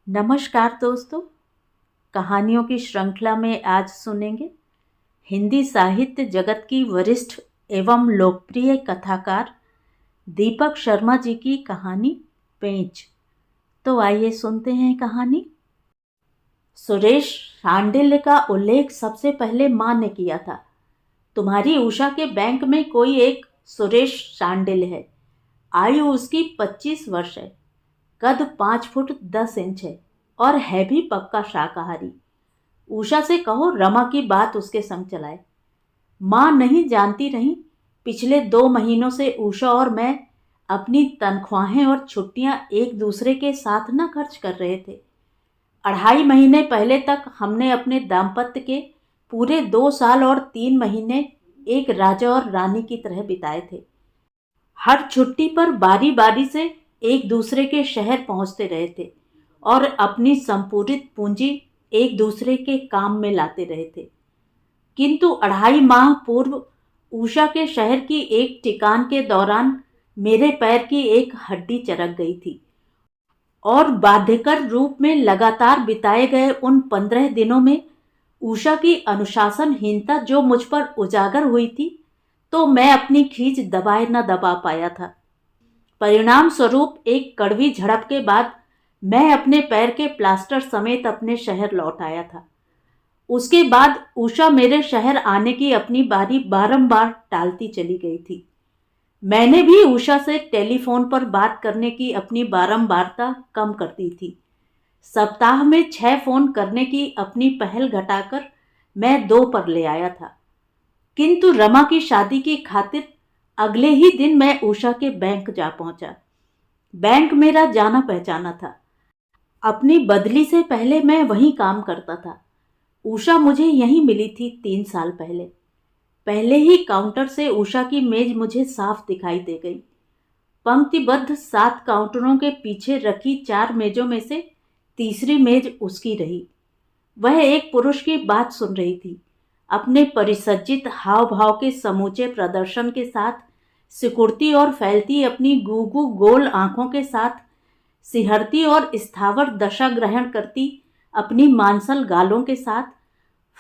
नमस्कार दोस्तों। कहानियों की श्रृंखला में आज सुनेंगे हिंदी साहित्य जगत की वरिष्ठ एवं लोकप्रिय कथाकार दीपक शर्मा जी की कहानी पेंच। तो आइए सुनते हैं कहानी। सुरेश शांडिल्य का उल्लेख सबसे पहले मां ने किया था। तुम्हारी उषा के बैंक में कोई एक सुरेश शांडिल्य है। आयु उसकी 25 वर्ष है। कद 5 फुट 10 इंच है और है भी पक्का शाकाहारी। उषा से कहो रमा की बात उसके संग चलाए। मां नहीं जानती रही, पिछले 2 महीनों से उषा और मैं अपनी तनख्वाहें और छुट्टियां एक दूसरे के साथ न खर्च कर रहे थे। 2.5 महीने पहले तक हमने अपने दाम्पत्य के पूरे 2 साल और 3 महीने एक राजा और रानी की तरह बिताए थे। हर छुट्टी पर बारी बारी से एक दूसरे के शहर पहुंचते रहे थे और अपनी संपूरित पूंजी एक दूसरे के काम में लाते रहे थे। किंतु 2.5 माह पूर्व उषा के शहर की एक ठिकान के दौरान मेरे पैर की एक हड्डी चरक गई थी और बाध्यकर रूप में लगातार बिताए गए उन 15 दिनों में उषा की अनुशासनहीनता जो मुझ पर उजागर हुई थी, तो मैं अपनी खींच दबाए न दबा पाया था। परिणाम स्वरूप एक कड़वी झड़प के बाद मैं अपने पैर के प्लास्टर समेत अपने शहर लौट आया था। उसके बाद उषा मेरे शहर आने की अपनी बारी बारंबार टालती चली गई थी। मैंने भी उषा से टेलीफोन पर बात करने की अपनी बारंबारता कम कर दी थी। सप्ताह में 6 फोन करने की अपनी पहल घटाकर मैं 2 पर ले आया था। किंतु रमा की शादी की खातिर अगले ही दिन मैं उषा के बैंक जा पहुंचा। बैंक मेरा जाना पहचाना था। अपनी बदली से पहले मैं वहीं काम करता था। उषा मुझे यहीं मिली थी 3 साल पहले। पहले ही काउंटर से उषा की मेज मुझे साफ दिखाई दे गई। पंक्तिबद्ध 7 काउंटरों के पीछे रखी 4 मेजों में से तीसरी मेज उसकी रही। वह एक पुरुष की बात सुन रही थी। अपने परिसज्जित हाव भाव के समूचे प्रदर्शन के साथ, सिकुड़ती और फैलती अपनी गूगू गोल आंखों के साथ, सिहरती और स्थावर दशा ग्रहण करती अपनी मांसल गालों के साथ,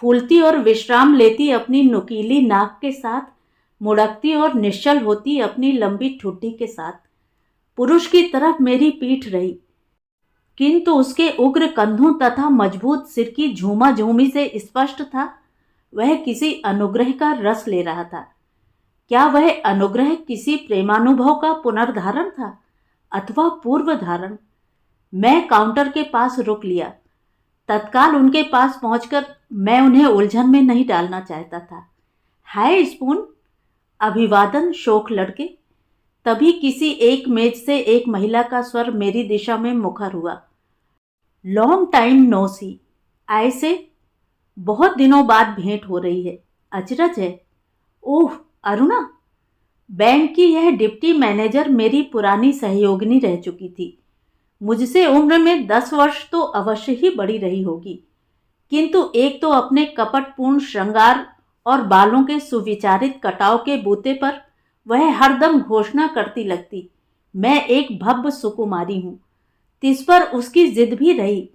फूलती और विश्राम लेती अपनी नुकीली नाक के साथ, मुड़कती और निश्चल होती अपनी लंबी ठुड्डी के साथ पुरुष की तरफ मेरी पीठ रही। किंतु उसके उग्र कंधों तथा मजबूत सिर की झूमा झूमी से स्पष्ट था वह किसी अनुग्रह का रस ले रहा था। क्या वह अनुग्रह किसी प्रेमानुभव का पुनर्धारण था अथवा पूर्व धारण? मैं काउंटर के पास रुक लिया। तत्काल उनके पास पहुंचकर मैं उन्हें उलझन में नहीं डालना चाहता था। हाय स्पून, अभिवादन शोक लड़के। तभी किसी एक मेज से एक महिला का स्वर मेरी दिशा में मुखर हुआ। लॉन्ग टाइम नो सी। ऐसे बहुत दिनों बाद भेंट हो रही है, अचरज है। ओह अरुणा। बैंक की यह डिप्टी मैनेजर मेरी पुरानी सहयोगिनी रह चुकी थी। मुझसे उम्र में 10 वर्ष तो अवश्य ही बड़ी रही होगी, किंतु एक तो अपने कपटपूर्ण श्रृंगार और बालों के सुविचारित कटाव के बूते पर वह हरदम घोषणा करती लगती, मैं एक भव्य सुकुमारी हूं। तिस पर उसकी जिद भी रही।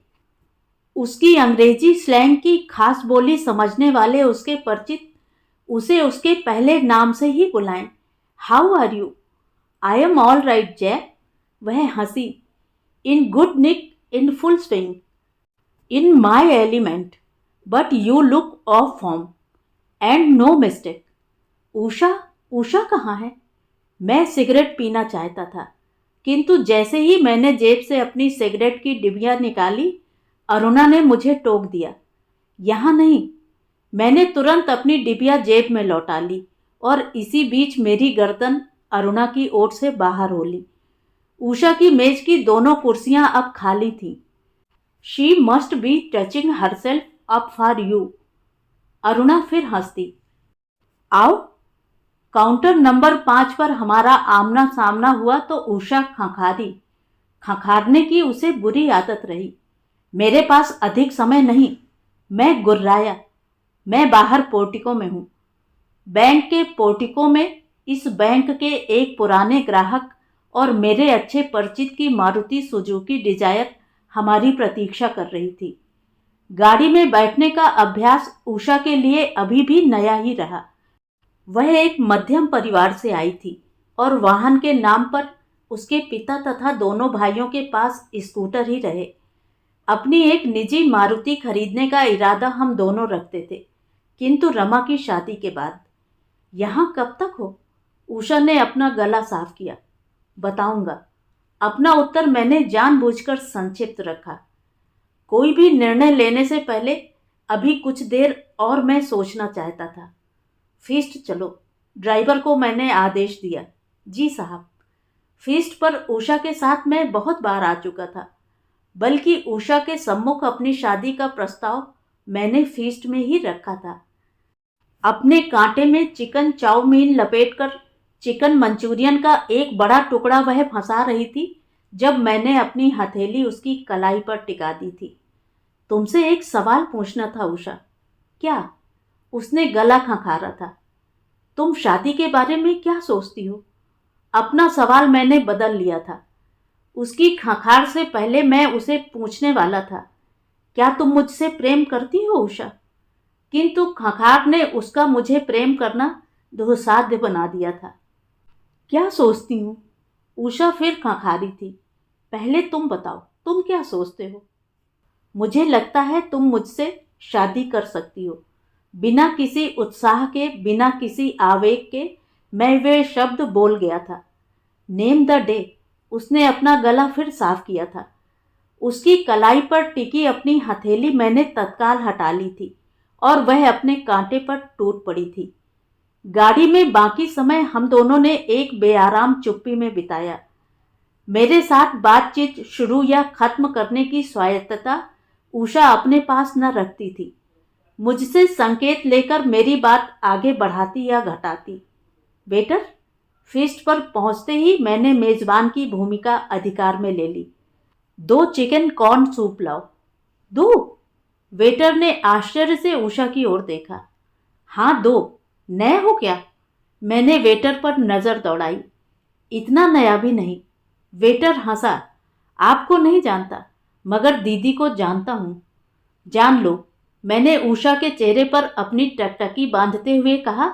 उसकी अंग्रेजी स्लैंग की खास बोली समझने वाले उसके परिचित उसे उसके पहले नाम से ही बुलाएं। How are you? I am all right Jack. वह हंसी। In good nick, in full swing, in my element, but you look off form and no mistake. Usha, Usha कहाँ है? मैं सिगरेट पीना चाहता था, किंतु जैसे ही मैंने जेब से अपनी सिगरेट की डिबिया निकाली, अरुणा ने मुझे टोक दिया। यहाँ नहीं। मैंने तुरंत अपनी डिबिया जेब में लौटा ली और इसी बीच मेरी गर्दन अरुणा की ओट से बाहर हो ली। उषा की मेज की दोनों कुर्सियां अब खाली थीं। She must be touching herself up for you. Aruna फिर हंसती। आओ। काउंटर नंबर 5 पर हमारा आमना सामना हुआ तो उषा खंखारी। खंखारने की उसे बुरी आदत रही। मेरे पास अधिक समय नहीं। मैं गुर्राया। मैं बाहर पोर्टिको में हूं। बैंक के पोर्टिको में इस बैंक के एक पुराने ग्राहक और मेरे अच्छे परिचित की मारुति सुजुकी डिजायर हमारी प्रतीक्षा कर रही थी। गाड़ी में बैठने का अभ्यास उषा के लिए अभी भी नया ही रहा। वह एक मध्यम परिवार से आई थी और वाहन के नाम पर उसके पिता तथा दोनों भाइयों के पास स्कूटर ही रहे। अपनी एक निजी मारुति खरीदने का इरादा हम दोनों रखते थे, किंतु रमा की शादी के बाद। यहाँ कब तक हो? उषा ने अपना गला साफ किया। बताऊंगा। अपना उत्तर मैंने जानबूझकर संक्षिप्त रखा। कोई भी निर्णय लेने से पहले अभी कुछ देर और मैं सोचना चाहता था। फीस्ट चलो, ड्राइवर को मैंने आदेश दिया। जी साहब। फीस्ट पर उषा के साथ मैं बहुत बार आ चुका था, बल्कि उषा के सम्मुख अपनी शादी का प्रस्ताव मैंने फीस्ट में ही रखा था। अपने कांटे में चिकन चाउमीन लपेटकर चिकन मंचूरियन का एक बड़ा टुकड़ा वह फंसा रही थी जब मैंने अपनी हथेली उसकी कलाई पर टिका दी थी। तुमसे एक सवाल पूछना था उषा। क्या? उसने गला खंखारा था। तुम शादी के बारे में क्या सोचती हो? अपना सवाल मैंने बदल लिया था। उसकी खंखार से पहले मैं उसे पूछने वाला था, क्या तुम मुझसे प्रेम करती हो उषा? किंतु खंखार ने उसका मुझे प्रेम करना दुस्साध्य बना दिया था। क्या सोचती हूँ? उषा फिर खंखारी थी। पहले तुम बताओ, तुम क्या सोचते हो? मुझे लगता है तुम मुझसे शादी कर सकती हो। बिना किसी उत्साह के, बिना किसी आवेग के मैं वे शब्द बोल गया था। Name the day. उसने अपना गला फिर साफ किया था। उसकी कलाई पर टिकी अपनी हथेली मैंने तत्काल हटा ली थी और वह अपने कांटे पर टूट पड़ी थी। गाड़ी में बाकी समय हम दोनों ने एक बेआराम चुप्पी में बिताया। मेरे साथ बातचीत शुरू या खत्म करने की स्वायत्तता उषा अपने पास न रखती थी। मुझसे संकेत लेकर मेरी बात आगे बढ़ाती या घटाती। वेटर। फीस्ट पर पहुंचते ही मैंने मेजबान की भूमिका अधिकार में ले ली। 2 चिकन कॉर्न सूप लाओ। 2? वेटर ने आश्चर्य से उषा की ओर देखा। हाँ 2। नए हो क्या? मैंने वेटर पर नजर दौड़ाई। इतना नया भी नहीं। वेटर हंसा। आपको नहीं जानता, मगर दीदी को जानता हूं। जान लो। मैंने उषा के चेहरे पर अपनी टकटकी बांधते हुए कहा,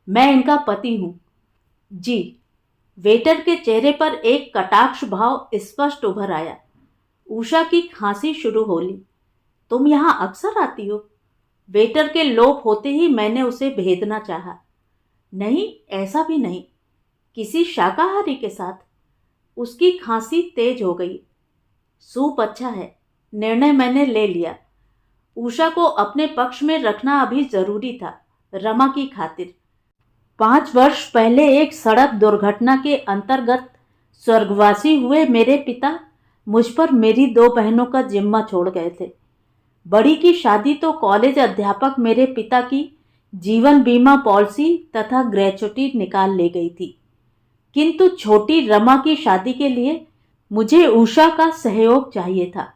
मैं इनका पति हूं। जी। वेटर के चेहरे पर एक कटाक्ष भाव स्पष्ट उभर आया। उषा की खांसी शुरू हो ली। तुम यहां अक्सर आती हो? वेटर के लोप होते ही मैंने उसे भेदना चाहा। नहीं, ऐसा भी नहीं। किसी शाकाहारी के साथ। उसकी खांसी तेज हो गई। सूप अच्छा है। निर्णय मैंने ले लिया। उषा को अपने पक्ष में रखना अभी जरूरी था, रमा की खातिर। 5 वर्ष पहले एक सड़क दुर्घटना के अंतर्गत स्वर्गवासी हुए मेरे पिता मुझ पर मेरी 2 बहनों का जिम्मा छोड़ गए थे। बड़ी की शादी तो कॉलेज अध्यापक मेरे पिता की जीवन बीमा पॉलिसी तथा ग्रेच्युटी निकाल ले गई थी, किंतु छोटी रमा की शादी के लिए मुझे उषा का सहयोग चाहिए था,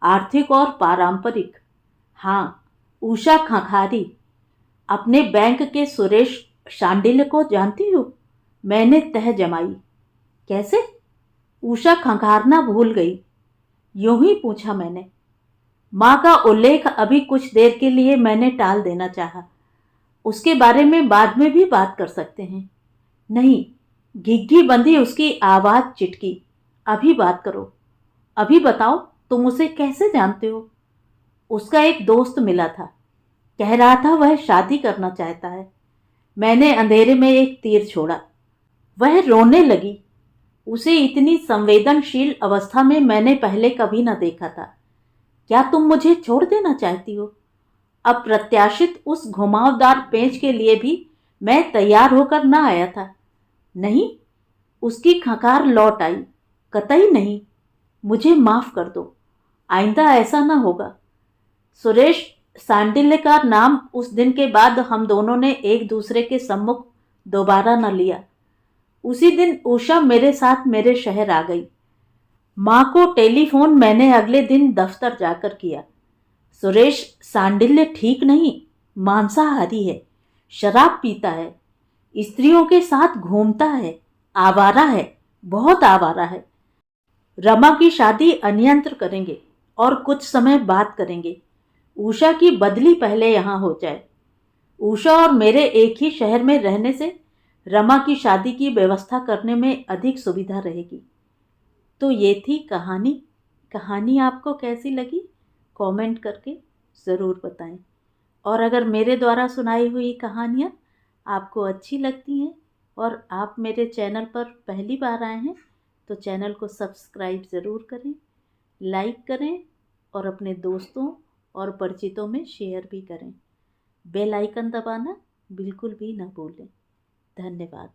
आर्थिक और पारंपरिक। हाँ, उषा खंखारी। अपने बैंक के सुरेश शांडिल्य को जानती हो? मैंने तह जमाई। कैसे? उषा खंखारना भूल गई। यूं ही पूछा मैंने। मां का उल्लेख अभी कुछ देर के लिए मैंने टाल देना चाहा। उसके बारे में बाद में भी बात कर सकते हैं। नहीं, घिघी बंधी उसकी आवाज चिटकी। अभी बात करो। अभी बताओ, तुम उसे कैसे जानते हो? उसका एक दोस्त मिला था, कह रहा था वह शादी करना चाहता है। मैंने अंधेरे में एक तीर छोड़ा। वह रोने लगी। उसे इतनी संवेदनशील अवस्था में मैंने पहले कभी न देखा था। क्या तुम मुझे छोड़ देना चाहती हो? अप्रत्याशित उस घुमावदार पेंच के लिए भी मैं तैयार होकर न आया था। नहीं। उसकी खंकार लौट आई। कतई नहीं। मुझे माफ कर दो। आइंदा ऐसा न होगा। सुरेश सांडिल्य का नाम उस दिन के बाद हम दोनों ने एक दूसरे के सम्मुख दोबारा न लिया। उसी दिन उषा मेरे साथ मेरे शहर आ गई। मां को टेलीफोन मैंने अगले दिन दफ्तर जाकर किया। सुरेश सांडिल्य ठीक नहीं, मांसाहारी है, शराब पीता है, स्त्रियों के साथ घूमता है, आवारा है, बहुत आवारा है। रमा की शादी अनियंत्र करेंगे और कुछ समय बात करेंगे। उषा की बदली पहले यहाँ हो जाए। उषा और मेरे एक ही शहर में रहने से रमा की शादी की व्यवस्था करने में अधिक सुविधा रहेगी। तो ये थी कहानी। कहानी आपको कैसी लगी कमेंट करके ज़रूर बताएं। और अगर मेरे द्वारा सुनाई हुई कहानियाँ आपको अच्छी लगती हैं और आप मेरे चैनल पर पहली बार आए हैं तो चैनल को सब्सक्राइब ज़रूर करें, लाइक करें और अपने दोस्तों और परिचितों में शेयर भी करें। बेल आइकन दबाना बिल्कुल भी ना भूलें। धन्यवाद।